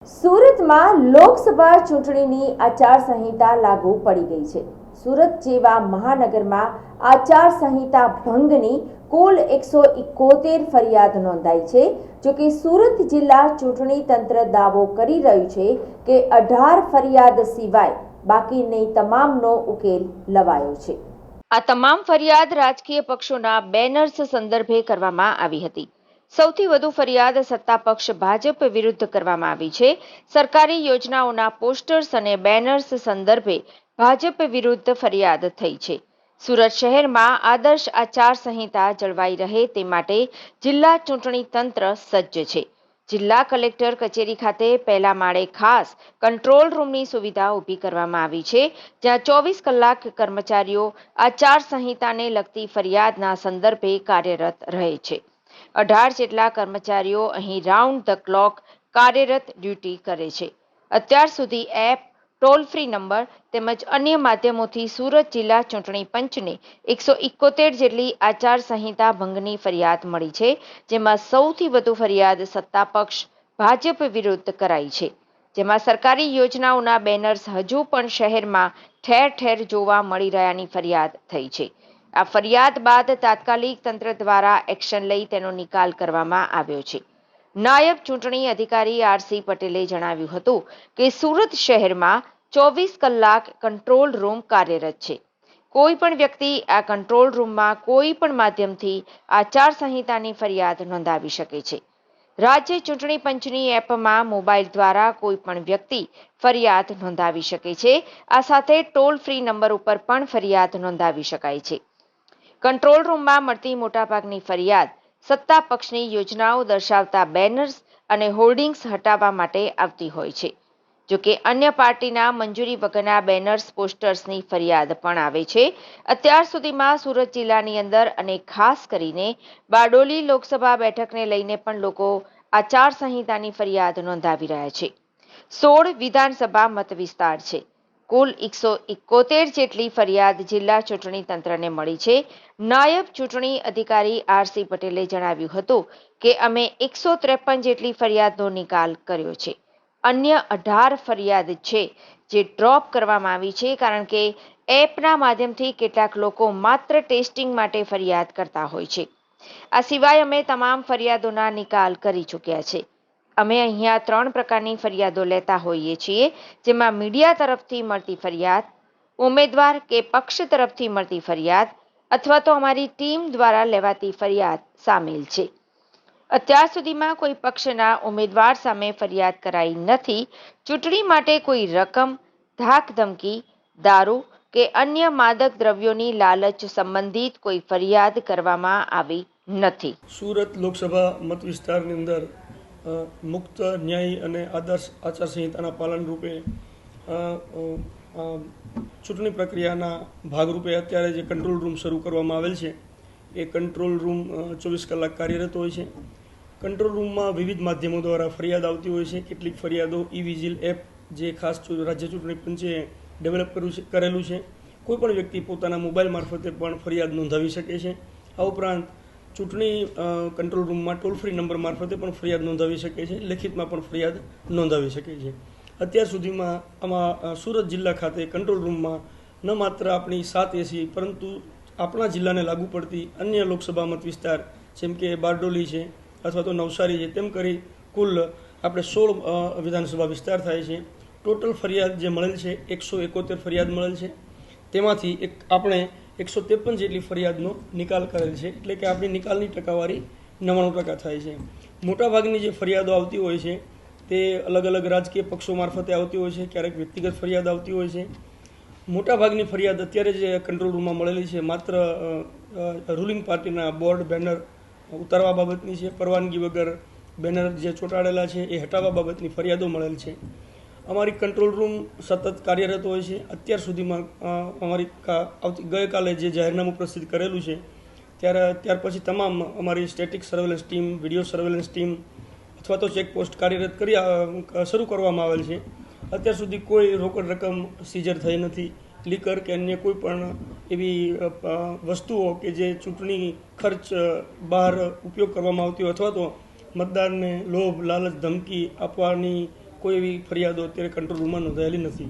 સુરતમાં લોકસભા ચૂંટણીની આચારસંહિતા લાગુ પડી ગઈ છે। સુરત જેવા મહાનગરમાં આચારસંહિતા ભંગની કુલ 171 ફરિયાદ નોંધાઈ છે। જોકે સુરત જિલ્લા ચૂંટણી તંત્ર દાવો કરી રહ્યું છે કે 18 ફરિયાદ સિવાય બાકીની તમામનો ઉકેલ લવાયો છે। આ તમામ ફરિયાદ રાજકીય પક્ષોના બેનર્સ સંદર્ભે કરવામાં આવી હતી। સૌથી વધુ ફરિયાદ સત્તા પક્ષ ભાજપ વિરુદ્ધ કરવામાં આવી છે। સરકારી યોજનાઓના પોસ્ટર્સ અને બેનર્સ સંદર્ભે ભાજપ વિરુદ્ધ ફરિયાદ થઈ છે। સુરત શહેરમાં આદર્શ આચાર સંહિતા જળવાઈ રહે તે માટે જિલ્લા ચૂંટણી તંત્ર સજ્જ છે। જિલ્લા કલેક્ટર કચેરી ખાતે પહેલા માળે ખાસ કંટ્રોલ રૂમની સુવિધા ઊભી કરવામાં આવી છે, જ્યાં 24 કલાક કર્મચારીઓ આચાર સંહિતાને લગતી ફરિયાદના સંદર્ભે કાર્યરત રહે છે। 18 જેટલા કર્મચારીઓ અહીં રાઉન્ડ ધ ક્લોક કાર્યરત ડ્યુટી કરે છે। અત્યાર સુધી એપ, ટોલ ફ્રી નંબર તેમજ અન્ય માધ્યમોથી સુરત જિલ્લા ચૂંટણી પંચને 171 જેટલી આચાર સંહિતા ભંગની ફરિયાદ મળી છે, જેમાં સૌથી વધુ ફરિયાદ સત્તા પક્ષ ભાજપ વિરુદ્ધ કરાઈ છે, જેમાં સરકારી યોજનાઓના બેનર્સ હજુ પણ શહેરમાં ઠેર ઠેર જોવા મળી રહ્યાની ફરિયાદ થઈ છે। આ ફરિયાદ બાદ તાત્કાલિક તંત્ર દ્વારા એક્શન લઈ તેનો નિકાલ કરવામાં આવ્યો છે। નાયબ ચૂંટણી અધિકારી આર.સી. પટેલે જણાવ્યું હતું કે સુરત શહેરમાં 24 કલાક કંટ્રોલ રૂમ કાર્યરત છે। કોઈ પણ વ્યક્તિ આ કંટ્રોલ રૂમમાં કોઈ પણ માધ્યમથી આચાર સંહિતાની ફરિયાદ નોંધાવી શકે છે। રાજ્ય ચૂંટણી પંચની એપમાં મોબાઈલ દ્વારા કોઈ પણ વ્યક્તિ ફરિયાદ નોંધાવી શકે છે। આ સાથે ટોલ ફ્રી નંબર ઉપર પણ ફરિયાદ નોંધાવી શકાય છે। કંટ્રોલ રૂમમાં મળતી મોટાભાગની ફરિયાદ સત્તા પક્ષની યોજનાઓ દર્શાવતા બેનર્સ અને હોર્ડિંગ્સ હટાવવા માટે આવતી હોય છે। જોકે અન્ય પાર્ટીના મંજૂરી વગરના બેનર્સ, પોસ્ટર્સની ફરિયાદ પણ આવે છે। અત્યાર સુધીમાં સુરત જિલ્લાની અંદર અને ખાસ કરીને બારડોલી લોકસભા બેઠકને લઈને પણ લોકો આચાર સંહિતાની ફરિયાદ નોંધાવી રહ્યા છે। 16 વિધાનસભા મત વિસ્તાર છે। કુલ 171 જેટલી ફરિયાદ જિલ્લા ચૂંટણી તંત્રને મળી છે। નાયબ ચૂંટણી અધિકારી આર.સી. પટેલે જણાવ્યું હતું કે અમે 153 જેટલી ફરિયાદનો નિકાલ કર્યો છે। અન્ય 18 ફરિયાદ છે જે ડ્રોપ કરવામાં આવી છે, કારણ કે એપના માધ્યમથી કેટલાક લોકો માત્ર ટેસ્ટિંગ માટે ફરિયાદ કરતા હોય છે। આ સિવાય અમે તમામ ફરિયાદોના નિકાલ કરી ચૂક્યા છે। અમે અહીંયા 3 પ્રકારની ફરિયાદો લેતા હોઈએ છીએ, જેમાં મીડિયા તરફથી મળતી ફરિયાદ, ઉમેદવાર કે પક્ષ તરફથી મળતી ફરિયાદ અથવા તો અમારી ટીમ દ્વારા લેવાતી ફરિયાદ સામેલ છે। અત્યાર સુધીમાં કોઈ પક્ષના ઉમેદવાર સામે ફરિયાદ કરાઈ નથી। ચૂંટણી માટે કોઈ રકમ, ધાક-ધમકી, દારૂ કે અન્ય માદક દ્રવ્યોની લાલચ સંબંધિત કોઈ ફરિયાદ કરવામાં આવી નથી। સુરત લોકસભા મત વિસ્તારની અંદર મુક્ત, ન્યાયી અને આદર્શ આચારસંહિતાના પાલન રૂપે ચૂંટણી પ્રક્રિયાના ભાગરૂપે અત્યારે જે કંટ્રોલ રૂમ શરૂ કરવામાં આવેલ છે, એ કંટ્રોલ રૂમ 24 કલાક કાર્યરત હોય છે। કંટ્રોલ રૂમમાં વિવિધ માધ્યમો દ્વારા ફરિયાદ આવતી હોય છે। કેટલીક ફરિયાદો ઈ-વિજિલ એપ, જે ખાસ રાજ્ય ચૂંટણી પંચે ડેવલપ કરેલું છે, કોઈપણ વ્યક્તિ પોતાના મોબાઈલ મારફતે પણ ફરિયાદ નોંધાવી શકે છે। આ ઉપરાંત ચૂંટણી કંટ્રોલ રૂમમાં ટોલ ફ્રી નંબર મારફતે પણ ફરિયાદ નોંધાવી શકે છે, લેખિતમાં પણ ફરિયાદ નોંધાવી શકે છે। અત્યાર સુધીમાં આમાં સુરત જિલ્લા ખાતે કંટ્રોલ રૂમમાં ન માત્ર આપણી 7 એસી પરંતુ આપણા જિલ્લાને લાગુ પડતી અન્ય લોકસભા મત વિસ્તાર જેમ કે બારડોલી છે અથવા તો નવસારી છે, તેમ કરી કુલ આપણે 16 વિધાનસભા વિસ્તાર થાય છે। ટોટલ ફરિયાદ જે મળેલ છે 171 ફરિયાદ મળેલ છે, તેમાંથી આપણે 153 જેટલી ફરિયાદનો નિકાલ કરેલ છે, એટલે કે આપણી નિકાલની ટકાવારી 99% થાય છે। મોટાભાગની જે ફરિયાદો આવતી હોય છે તે અલગ અલગ રાજકીય પક્ષો મારફતે આવતી હોય છે, ક્યારેક વ્યક્તિગત ફરિયાદ આવતી હોય છે। મોટાભાગની ફરિયાદ અત્યારે જે કંટ્રોલ રૂમમાં મળેલી છે માત્ર રૂલિંગ પાર્ટીના બોર્ડ, બેનર ઉતારવા બાબતની છે। પરવાનગી વગર બેનર જે ચોંટાડેલા છે એ હટાવવા બાબતની ફરિયાદો મળેલ છે। અમારી કંટ્રોલ રૂમ સતત કાર્યરત હોય છે। અત્યાર સુધીમાં અમારી ગઈકાલે જે જાહેરનામું પ્રસિદ્ધ કરેલું છે ત્યાર પછી તમામ અમારી static surveillance team, video surveillance team અથવા તો ચેકપોસ્ટ કાર્યરત શરૂ કરવામાં આવેલ છે। અત્યાર સુધી કોઈ રોકડ રકમ સીઝર થઈ નથી। લીકર કે અન્ય કોઈ પણ એવી વસ્તુઓ કે જે ચૂંટણી ખર્ચ બહાર ઉપયોગ કરવામાં આવતી હોય અથવા તો મતદારને લોભ, લાલચ, ધમકી આપવાની કોઈ એવી ફરિયાદો અત્યારે કંટ્રોલ રૂમમાં નોંધાયેલી નથી.